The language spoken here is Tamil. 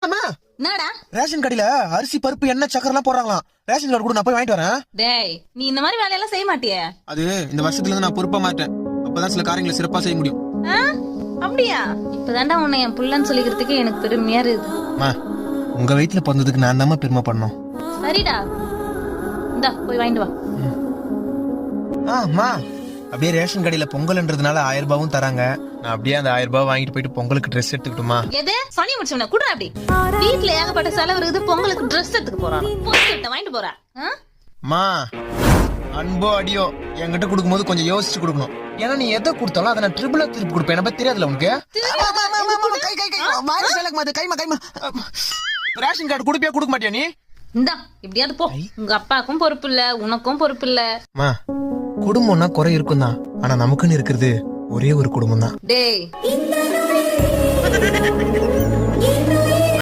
என்னடா ரேஷன் கடையில அரிசி பருப்பு எண்ணெய் சக்கரை எல்லாம் போடுறாங்களாம். ரேஷன் கார்டு கூட நான் போய் வாங்கிட்டு வரேன். டேய் நீ இந்த மாதிரி வேலையெல்லாம் செய்ய மாட்டியே. அது இந்த வருஷத்துல இருந்து நான் பொறுப்பா மாட்டேன். அப்பதான் சில காரியங்களை சிறப்பா செய்ய முடியும். அப்படியா? இப்பதான்டா உன்னை என் புள்ளன்னு சொல்லிக்கிறதுக்கு எனக்கு பெருமையா இருக்குது. உங்க வயித்துல பிறந்ததுக்கு நான் தான் பெருமை பண்ணணும். சரிடா, இந்தா போய் வாங்கிட்டு வா. அப்படியே ரேஷன் கடையில பொங்கல்ன்றதுனால 1000 ரூபாவும் தராங்க. நான் அப்படியே அந்த 1000 ரூபாய் வாங்கிட்டு போயிட்டு பொங்கலுக்கு ட்ரெஸ் எடுத்துக்கிட்டுமா? எது சனி முடிச்சவன கூட அப்படி வீட்டுல ஏகப்பட்ட செலவு இருக்குது, பொங்கலுக்கு ட்ரெஸ் எடுத்துக்க போறான். வாங்கிட்டு போறா. அன்போ அடியோ என்கிட்ட கொடுக்கும்போது கொஞ்சம் யோசிச்சு கொடுக்கணும். ஏன்னா நீ எதை கொடுத்தாலும் அதை நான் ட்ரிபிளா திருப்பி கொடுப்பேன். என்ன பத்தி தெரியாதுல உனக்கு? ரேஷன் கார்டு கொடுப்பியா கொடுக்க மாட்டியா நீ? இந்தா இப்படியாவது போ. உங்க அப்பாக்கும் பொறுப்பு இல்ல, உனக்கும் பொறுப்பு இல்ல. குடும்பம்னா குறை இருக்கும் தான், ஆனா நமக்குன்னு இருக்கிறது ஒரே ஒரு குடும்பம் தான். டேய்